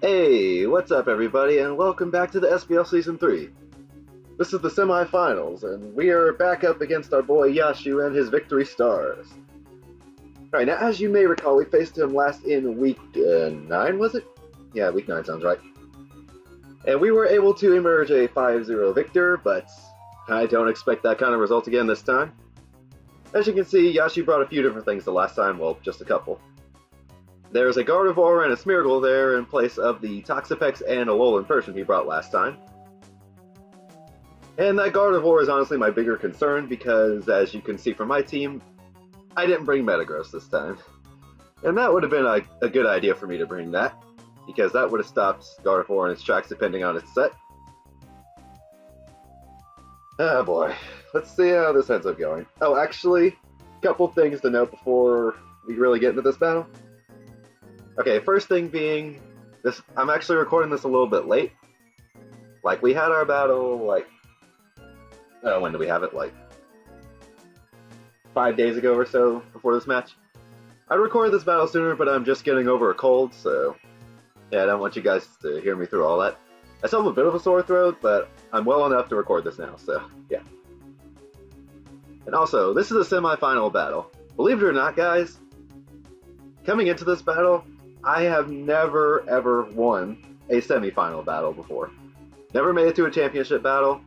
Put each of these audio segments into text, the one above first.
Hey, what's up everybody, and welcome back to the SBL Season 3. This is the semifinals, and we are back up against our boy Yashu and his Victory Stars. Alright, now as you may recall, we faced him last in week 9, was it? Yeah, week 9 sounds right. And we were able to emerge a 5-0 victor, but I don't expect that kind of result again this time. As you can see, Yashu brought a few different things the last time, well, just a couple. There's a Gardevoir and a Smeargle there in place of the Toxapex and Alolan Persian he brought last time. And that Gardevoir is honestly my bigger concern because, as you can see from my team, I didn't bring Metagross this time. And that would have been a good idea for me to bring that, because that would have stopped Gardevoir in its tracks depending on its set. Ah boy, let's see how this ends up going. Oh, actually, a couple things to note before we really get into this battle. Okay, first thing being, I'm actually recording this a little bit late. Like, we had our battle, when did we have it? 5 days ago or so, before this match. I recorded this battle sooner, but I'm just getting over a cold, so yeah, I don't want you guys to hear me through all that. I still have a bit of a sore throat, but I'm well enough to record this now, so yeah. And also, this is a semi-final battle. Believe it or not, guys, coming into this battle, I have never ever won a semi-final battle before. Never made it to a championship battle,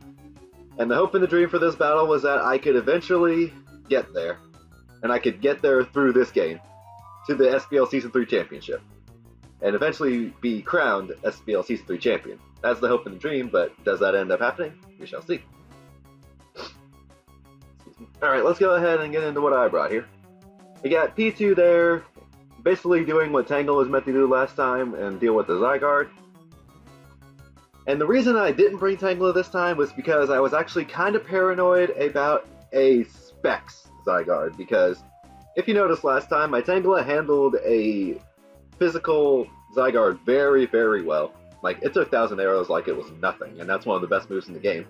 and the hope and the dream for this battle was that I could eventually get there, and I could get there through this game, to the SBL Season 3 Championship, and eventually be crowned SBL Season 3 Champion. That's the hope and the dream, but does that end up happening? We shall see. Alright, let's go ahead and get into what I brought here. We got P2 there, basically doing what Tangle was meant to do last time and deal with the Zygarde. And the reason I didn't bring Tangle this time was because I was actually kind of paranoid about a Specs Zygarde, because if you noticed last time, my Tangela handled a physical Zygarde very, very well. Like, it took 1,000 arrows like it was nothing, and that's one of the best moves in the game.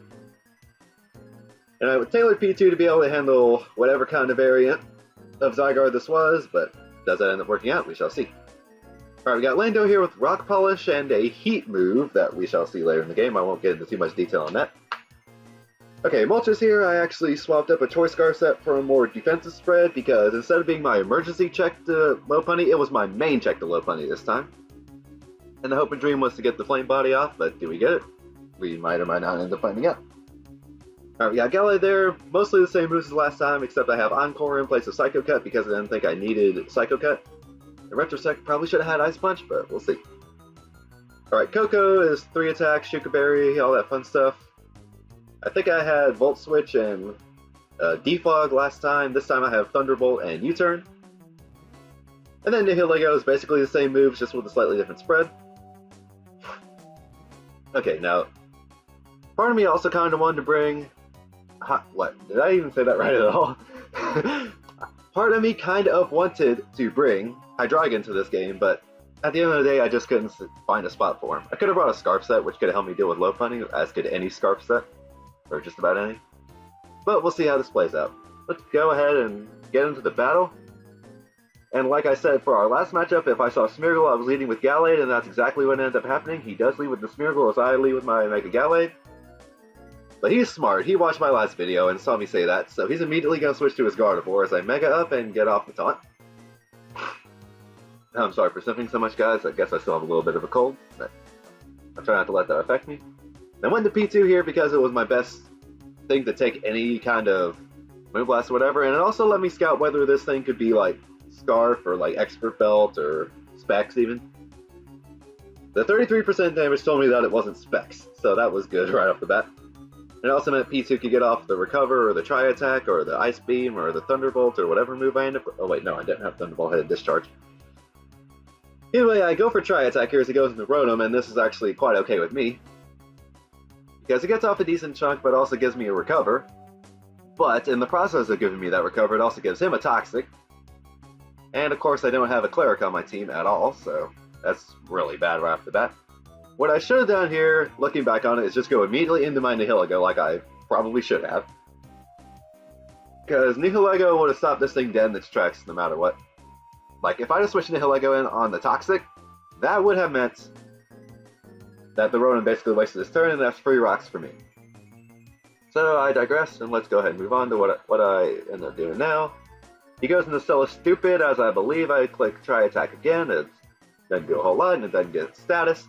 And I would tailor P2 to be able to handle whatever kind of variant of Zygarde this was, but does that end up working out? We shall see. Alright, we got Lando here with Rock Polish and a Heat move that we shall see later in the game. I won't get into too much detail on that. Okay, Moltres here, I actually swapped up a Choice Scarf set for a more defensive spread because instead of being my emergency check to Lopunny, it was my main check to Lopunny this time. And the hope and dream was to get the Flame Body off, but do we get it? We might or might not end up finding out. Alright, we got Gallade there, mostly the same moves as last time, except I have Encore in place of Psycho Cut because I didn't think I needed Psycho Cut. In retrospect, probably should have had Ice Punch, but we'll see. Alright, Coco is 3 attacks, Shuka Berry, all that fun stuff. I think I had Volt Switch and Defog last time. This time I have Thunderbolt and U-Turn. And then Nihilego is basically the same moves, just with a slightly different spread. Okay, now, part of me also kind of wanted to bring... What? Did I even say that right at all? Part of me kind of wanted to bring Hydreigon to this game, but at the end of the day, I just couldn't find a spot for him. I could have brought a Scarf set, which could have helped me deal with Lopunny, as could any Scarf set, or just about any. But we'll see how this plays out. Let's go ahead and get into the battle. And like I said, for our last matchup, if I saw Smeargle, I was leading with Gallade, and that's exactly what ended up happening. He does lead with the Smeargle, as I lead with my Mega Gallade. But he's smart. He watched my last video and saw me say that, so he's immediately going to switch to his Gardevoir as I Mega up and get off the taunt. I'm sorry for sniffing so much, guys. I guess I still have a little bit of a cold, but I'll try not to let that affect me. I went to P2 here because it was my best thing to take any kind of Moonblast or whatever, and it also let me scout whether this thing could be like Scarf or like Expert Belt or Specs even. The 33% damage told me that it wasn't Specs, so that was good right off the bat. It also meant P2 could get off the Recover, or the Tri-Attack, or the Ice Beam, or the Thunderbolt, or whatever move I end up... Oh wait, no, I didn't have Thunderbolt Headed Discharge. Anyway, I go for Tri-Attack here as it goes into Rotom, and this is actually quite okay with me. Because it gets off a decent chunk, but also gives me a Recover. But in the process of giving me that Recover, it also gives him a Toxic. And of course, I don't have a Cleric on my team at all, so that's really bad right off the bat. What I should have done here, looking back on it, is just go immediately into my Nihilego like I probably should have. Because Nihilego would have stopped this thing dead in its tracks no matter what. Like, if I just switched Nihilego in on the Toxic, that would have meant that the Ronin basically wasted his turn, and that's free rocks for me. So I digress, and let's go ahead and move on to what I end up doing now. He goes into Stella Stupid, as I believe I click Try Attack again. It doesn't do a whole lot, and it doesn't get status.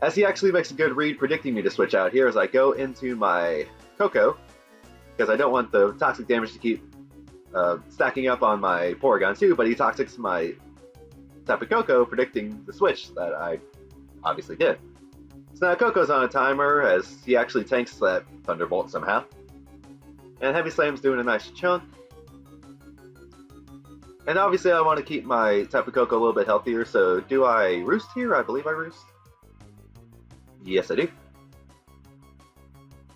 As he actually makes a good read predicting me to switch out here as I go into my Coco, because I don't want the toxic damage to keep stacking up on my Porygon too, but he toxics my Tapu Koko, predicting the switch that I obviously did. So now Coco's on a timer as he actually tanks that Thunderbolt somehow. And Heavy Slam's doing a nice chunk. And obviously I want to keep my Tapu Koko a little bit healthier, so do I Roost here? I believe I Roost. Yes, I do.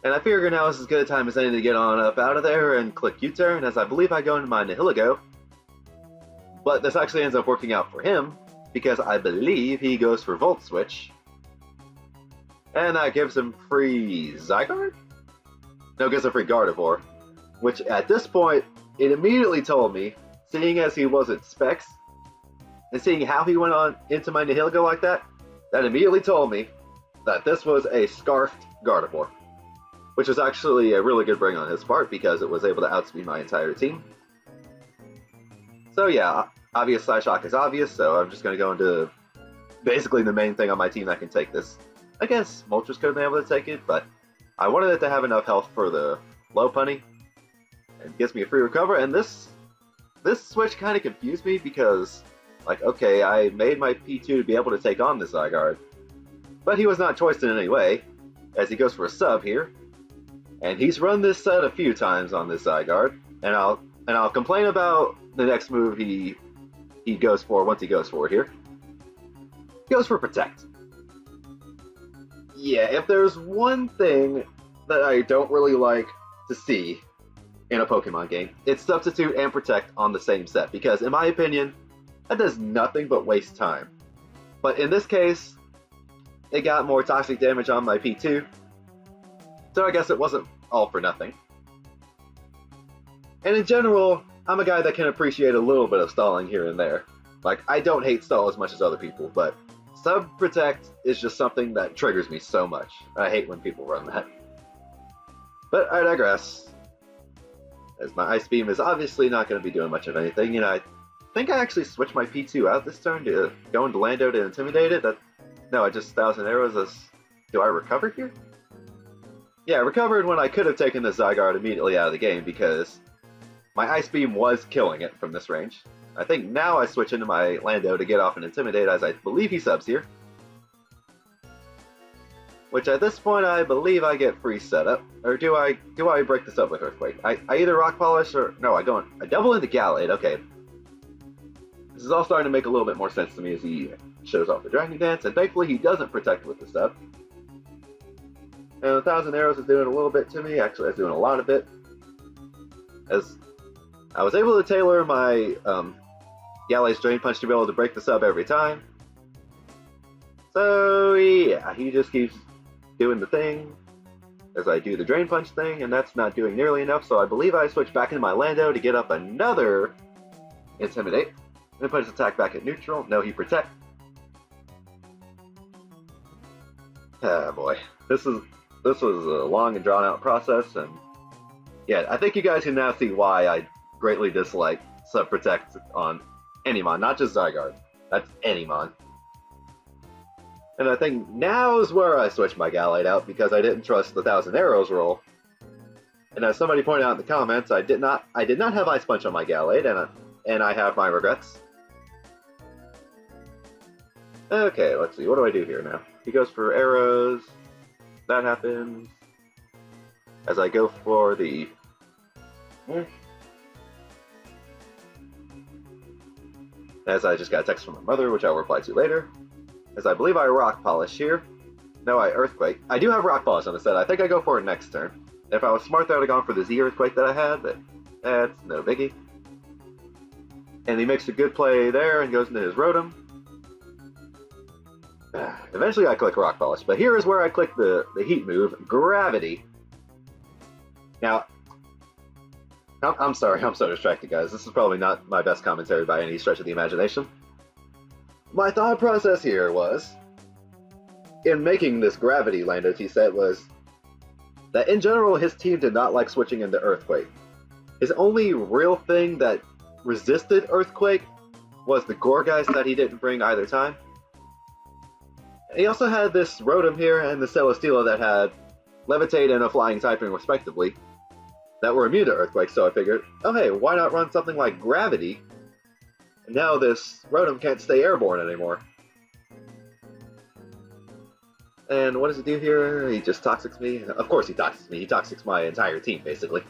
And I figure now is as good a time as any to get on up out of there and click U-turn, as I believe I go into my Nihilego. But this actually ends up working out for him, because I believe he goes for Volt Switch. And that gives him free Zygarde? No, it gives him free Gardevoir. Which at this point, it immediately told me, seeing as he wasn't Specs, and seeing how he went on into my Nihilego like that, that immediately told me that this was a Scarfed Gardevoir. Which was actually a really good bring on his part, because it was able to outspeed my entire team. So yeah, obvious Psyshock is obvious, so I'm just going to go into basically the main thing on my team that can take this. I guess Moltres could have been able to take it, but I wanted it to have enough health for the Lopunny. And it gives me a free recover, and this switch kind of confused me because, like, okay, I made my P2 to be able to take on this Zygarde, but he was not choiced in any way, as he goes for a sub here. And he's run this set a few times on this Zygarde, and I'll complain about the next move he goes for once he goes for it here. He goes for Protect. Yeah, if there's one thing that I don't really like to see in a Pokemon game, it's Substitute and Protect on the same set, because in my opinion, that does nothing but waste time. But in this case, it got more toxic damage on my P2, so I guess it wasn't all for nothing. And in general, I'm a guy that can appreciate a little bit of stalling here and there. Like, I don't hate stall as much as other people, but Sub-Protect is just something that triggers me so much. I hate when people run that. But I digress. As my Ice Beam is obviously not going to be doing much of anything, and I think I actually switched my P2 out this turn to go into Lando to intimidate it. No, I just 1,000 arrows as... Do I recover here? Yeah, I recovered when I could have taken the Zygarde immediately out of the game because my Ice Beam was killing it from this range. I think now I switch into my Lando to get off and intimidate, as I believe he subs here. Which at this point I believe I get free setup. Or do I break this up with Earthquake? I either Rock Polish or... No, I double into Gallade, okay. This is all starting to make a little bit more sense to me as he shows off the Dragon Dance, and thankfully he doesn't Protect with the sub. And 1,000 arrows is doing a little bit to me, actually it's doing a lot of it. As I was able to tailor my Galade's Drain Punch to be able to break the sub every time. So yeah, he just keeps doing the thing as I do the Drain Punch thing, and that's not doing nearly enough, so I believe I switch back into my Lando to get up another Intimidate. Then put his attack back at neutral. No, he Protect. Ah boy. This was a long and drawn out process, and yeah, I think you guys can now see why I greatly dislike Sub-Protect on any mon, not just Zygarde. That's any mon. And I think now is where I switched my Gallade out because I didn't trust the 1,000 arrows roll. And as somebody pointed out in the comments, I did not have Ice Punch on my Gallade, and I have my regrets. Okay, let's see. What do I do here now? He goes for arrows. That happens. As I go for the... As I just got a text from my mother, which I'll reply to later. As I believe I Rock Polish here. No, I Earthquake. I do have Rock Polish on the set. I think I go for it next turn. If I was smart, I would have gone for the Z Earthquake that I had, but that's no biggie. And he makes a good play there and goes into his Rotom. Eventually I click Rock Polish, but here is where I click the heat move, Gravity. Now, I'm sorry, I'm so distracted, guys. This is probably not my best commentary by any stretch of the imagination. My thought process here was, in making this gravity Landos, he said was that in general his team did not like switching into Earthquake. His only real thing that resisted Earthquake was the Gorgeist that he didn't bring either time. He also had this Rotom here and the Celesteela that had Levitate and a Flying typing respectively that were immune to Earthquake, so I figured, oh hey, why not run something like Gravity? And now this Rotom can't stay airborne anymore. And what does it do here? He just Toxics me? Of course he Toxics me. He Toxics my entire team, basically.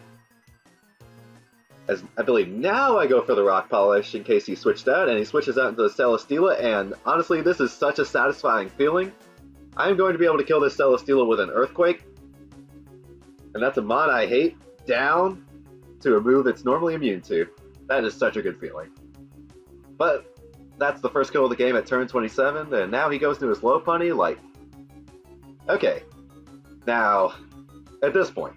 As I believe now I go for the Rock Polish in case he switched out, and he switches out into the Celesteela, and honestly, this is such a satisfying feeling. I'm going to be able to kill this Celesteela with an Earthquake, and that's a mod I hate, down to a move it's normally immune to. That is such a good feeling. But that's the first kill of the game at turn 27, and now he goes to his low punny, like, okay. Now, at this point,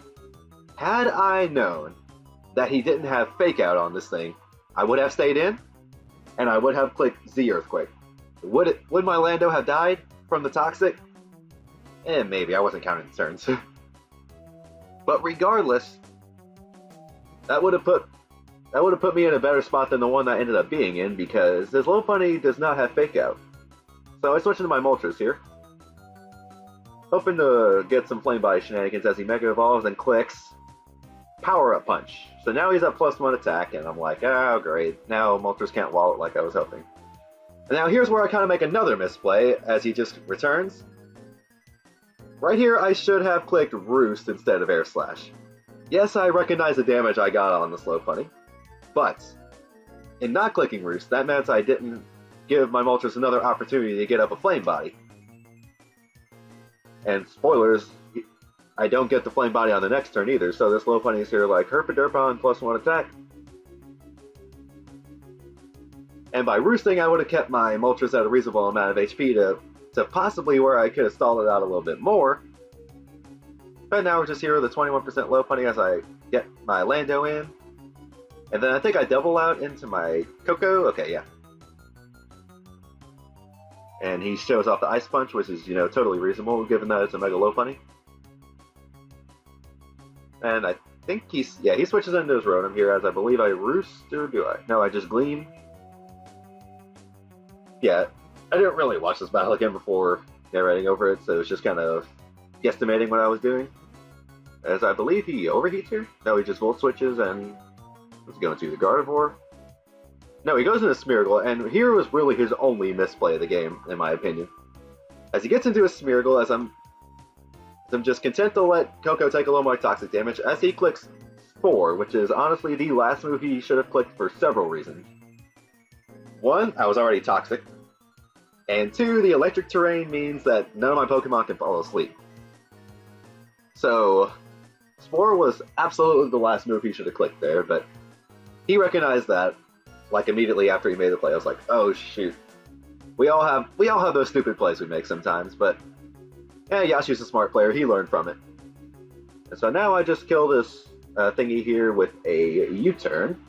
had I known that he didn't have Fake Out on this thing, I would have stayed in, and I would have clicked Z Earthquake. Would my Lando have died from the Toxic? Maybe. I wasn't counting the turns. But regardless, that would have put me in a better spot than the one I ended up being in, because his low punny does not have Fake Out. So I switch into my Moltres here, hoping to get some Flame Body shenanigans as he Mega Evolves and clicks Power Up Punch. So now he's at +1 attack, and I'm like, oh great, now Moltres can't wall it like I was hoping. And now here's where I kind of make another misplay, as he just returns. Right here I should have clicked Roost instead of Air Slash. Yes, I recognize the damage I got on the slow punny, but in not clicking Roost, that meant I didn't give my Moltres another opportunity to get up a Flame Body. And spoilers, I don't get the Flame Body on the next turn either, so this low punny is here like Herpaderpon +1 attack. And by roosting, I would have kept my Moltres at a reasonable amount of HP to possibly where I could have stalled it out a little bit more. But now we're just here with a 21% low punny as I get my Lando in. And then I think I double out into my Coco. Okay, yeah. And he shows off the Ice Punch, which is, totally reasonable given that it's a Mega Low punny. And I think he switches into his Rotom here, as I believe I Roost, or do I? No, I just Gleam. Yeah, I didn't really watch this battle again before narrating over it, so it was just kind of guesstimating what I was doing. As I believe he overheats here? No, he just Volt Switches and was going to the Gardevoir. No, he goes into Smeargle, and here was really his only misplay of the game, in my opinion. As he gets into a Smeargle, as I'm just content to let Coco take a little more toxic damage, as he clicks Spore, which is honestly the last move he should have clicked for several reasons. One, I was already toxic. And two, the electric terrain means that none of my Pokemon can fall asleep. So, Spore was absolutely the last move he should have clicked there, but he recognized that, like, immediately after he made the play. I was like, oh shoot. We all have those stupid plays we make sometimes, but Yashu's a smart player, he learned from it. And so now I just kill this thingy here with a U-turn.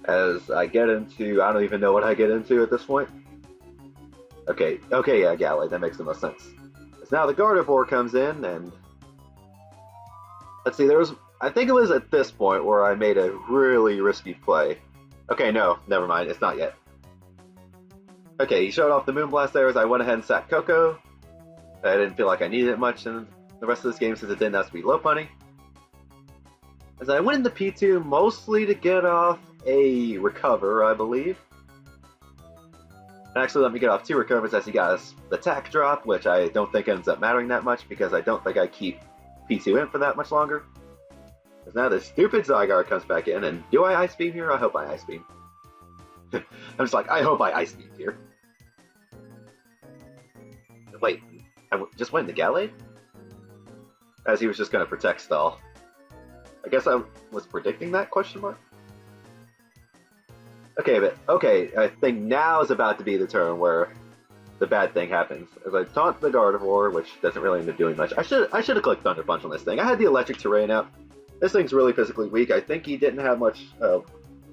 As I get into, I don't even know what I get into at this point. Okay, yeah, Gallade, that makes the most sense. As now the Gardevoir comes in, and let's see, I think it was at this point where I made a really risky play. Okay, no, never mind, it's not yet. Okay, he showed off the Moonblast there as I went ahead and sacked Coco. I didn't feel like I needed it much in the rest of this game since it didn't have to be low punny. As I went into P2 mostly to get off a Recover, I believe. And actually let me get off 2 Recovers as he got his attack drop, which I don't think ends up mattering that much because I don't think I keep P2 in for that much longer. Because now this stupid Zygarde comes back in, and do I Ice Beam here? I hope I Ice Beam. I'm just like, I hope I Ice Beam here. Wait, I just went into Gallade? As he was just going to Protect Stall. I guess I was predicting that, question mark? Okay, I think now is about to be the turn where the bad thing happens. As I taunt the Gardevoir, which doesn't really end up doing much. I should have clicked Thunder Punch on this thing. I had the electric terrain out. This thing's really physically weak. I think he didn't have much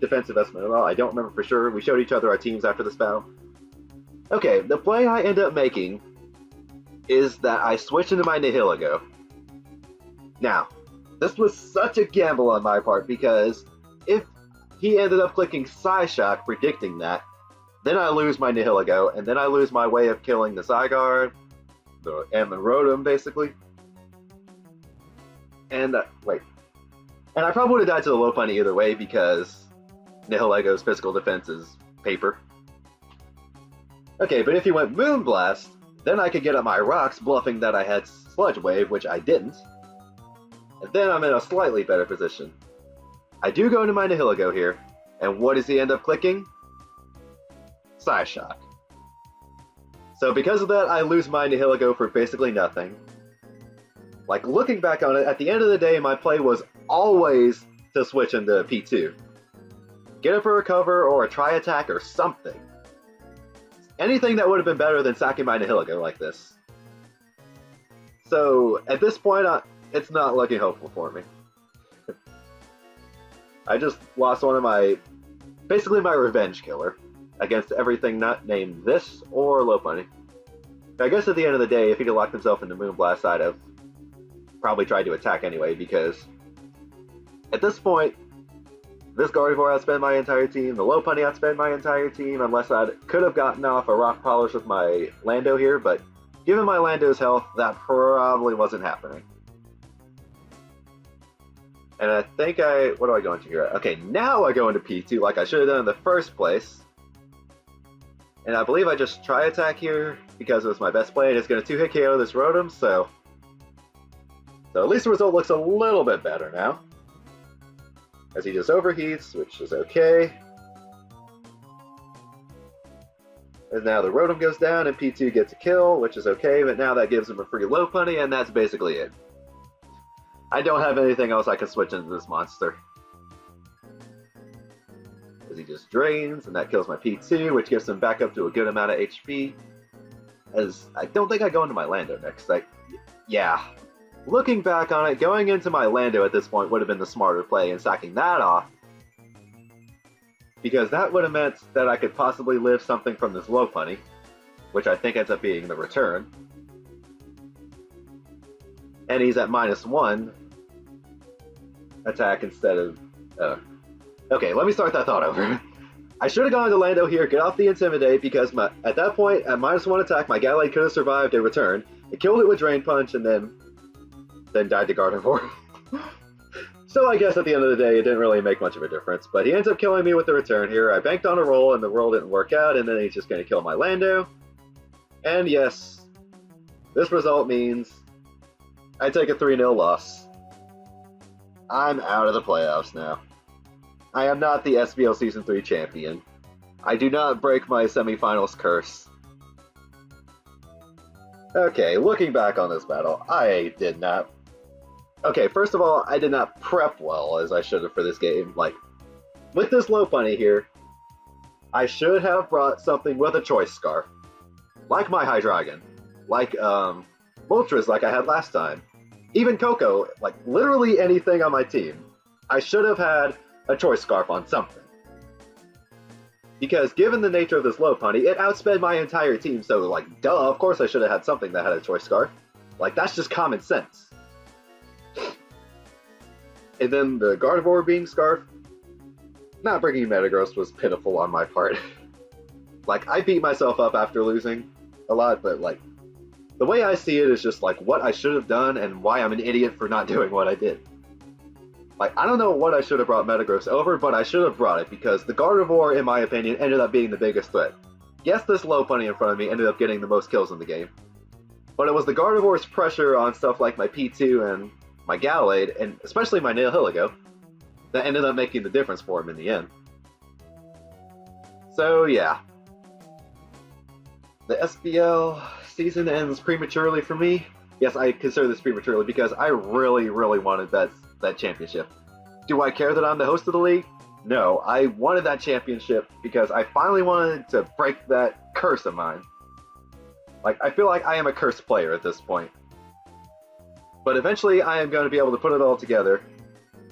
defensive estimate at all. I don't remember for sure. We showed each other our teams after this battle. Okay, the play I end up making is that I switch into my Nihilego. Now, this was such a gamble on my part because if he ended up clicking Psyshock predicting that, then I lose my Nihilego, and then I lose my way of killing the Zygarde, and the Rotom, basically. And, wait. And I probably would have died to the Lopunny either way because Nihilego's physical defense is paper. Okay, but if he went Moonblast, then I could get up my rocks, bluffing that I had Sludge Wave, which I didn't. And then I'm in a slightly better position. I do go into my Nihilego here, and what does he end up clicking? Psyshock. So because of that, I lose my Nihilego for basically nothing. Like, looking back on it, at the end of the day, my play was always to switch into P2. Get it for a recover, or a Tri-Attack, or something. Anything that would have been better than sacking my Nihilego like this. So, at this point, it's not looking hopeful for me. I just lost one of my, basically my revenge killer, against everything not named this or Lopunny. I guess at the end of the day, if he'd have locked himself into Moonblast, I'd have probably tried to attack anyway, because at this point, this Gardevoir outspent my entire team, the Lopunny outspent my entire team, unless I could have gotten off a Rock Polish with my Lando here, but given my Lando's health, that probably wasn't happening. And I think what do I go into here? Okay, now I go into P2 like I should have done in the first place. And I believe I just Tri-Attack here because it was my best play, and it's going to 2-hit KO this Rotom, so at least the result looks a little bit better now. As he just overheats, which is okay. And now the Rotom goes down and P2 gets a kill, which is okay, but now that gives him a free Lopunny, and that's basically it. I don't have anything else I can switch into this monster. As he just drains, and that kills my P2, which gives him back up to a good amount of HP. As I don't think I go into my Lando next. Yeah. Looking back on it, going into my Lando at this point would have been the smarter play, and sacking that off, because that would have meant that I could possibly live something from this Lopunny, which I think ends up being the return. And he's at -1 attack instead of... Okay, let me start that thought over. I should have gone to Lando here, get off the Intimidate, because at that point, at -1 attack, my Gallade could have survived a return. It killed it with Drain Punch, and then died to Gardevoir. So I guess at the end of the day, it didn't really make much of a difference. But he ends up killing me with the return here. I banked on a roll, and the roll didn't work out, and then he's just going to kill my Lando. And yes, this result means I take a 3-0 loss. I'm out of the playoffs now. I am not the SBL Season 3 champion. I do not break my semifinals curse. Okay, looking back on this battle, I did not... Okay, first of all, I did not prep well as I should have for this game. Like, with this Lopunny here, I should have brought something with a Choice Scarf. Like my Hydreigon. Like, Moltres like I had last time. Even Coco, like, literally anything on my team. I should have had a Choice Scarf on something. Because given the nature of this Lopunny, it outsped my entire team, so, like, duh, of course I should have had something that had a Choice Scarf. Like, that's just common sense. And then the Gardevoir being Scarf, not bringing Metagross was pitiful on my part. Like, I beat myself up after losing a lot, but, like, the way I see it is just, like, what I should have done and why I'm an idiot for not doing what I did. Like, I don't know what I should have brought Metagross over, but I should have brought it, because the Gardevoir, in my opinion, ended up being the biggest threat. Yes, this Lopunny in front of me ended up getting the most kills in the game, but it was the Gardevoir's pressure on stuff like my P2 and my Gallade, and especially my Nihilego, that ended up making the difference for him in the end. So, yeah. The SBL season ends prematurely for me. Yes, I consider this prematurely because I really, really wanted that championship. Do I care that I'm the host of the league? No, I wanted that championship because I finally wanted to break that curse of mine. Like, I feel like I am a cursed player at this point. But eventually I am going to be able to put it all together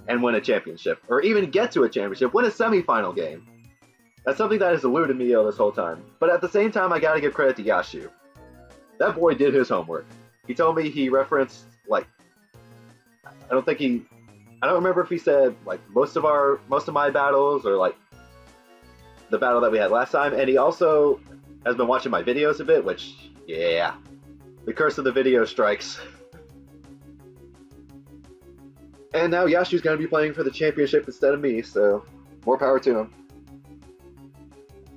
and win a championship. Or even get to a championship, win a semifinal game. That's something that has eluded me this whole time. But at the same time, I gotta give credit to Yashu. that boy did his homework. He told me he referenced, like, I don't remember if he said, like, most of my battles, or, like, the battle that we had last time, and he also has been watching my videos a bit, which, yeah, the curse of the video strikes. And now Yashu's going to be playing for the championship instead of me, so more power to him.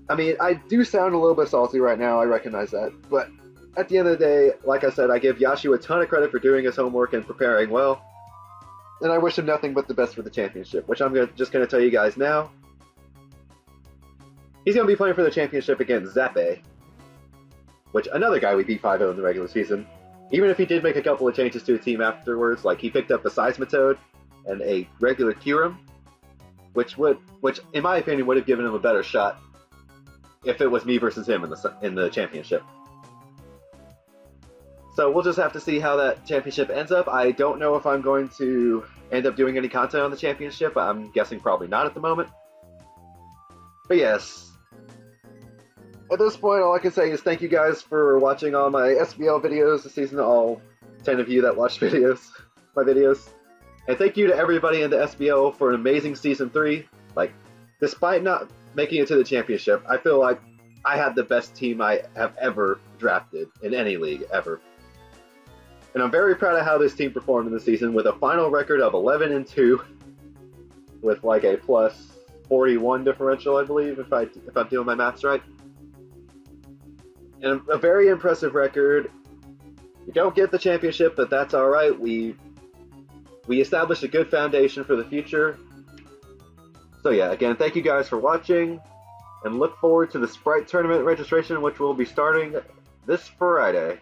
I mean, I do sound a little bit salty right now, I recognize that, but at the end of the day, like I said, I give Yashu a ton of credit for doing his homework and preparing well, and I wish him nothing but the best for the championship, which I'm just going to tell you guys now. He's going to be playing for the championship against Zappe, which another guy we beat 5-0 in the regular season. Even if he did make a couple of changes to the team afterwards, like he picked up a Seismitoad and a regular Kyurem, which in my opinion would have given him a better shot if it was me versus him in the championship. So we'll just have to see how that championship ends up. I don't know if I'm going to end up doing any content on the championship. I'm guessing probably not at the moment. But yes, at this point, all I can say is thank you guys for watching all my SBL videos this season, all 10 of you that watched my videos. And thank you to everybody in the SBL for an amazing Season 3. Like, despite not making it to the championship, I feel like I had the best team I have ever drafted in any league, ever. And I'm very proud of how this team performed in the season with a final record of 11-2 with like a plus 41 differential, I believe, if I'm doing my maths right. And a very impressive record. We don't get the championship, but that's all right. We established a good foundation for the future. So yeah, again, thank you guys for watching, and look forward to the Sprite Tournament registration, which will be starting this Friday.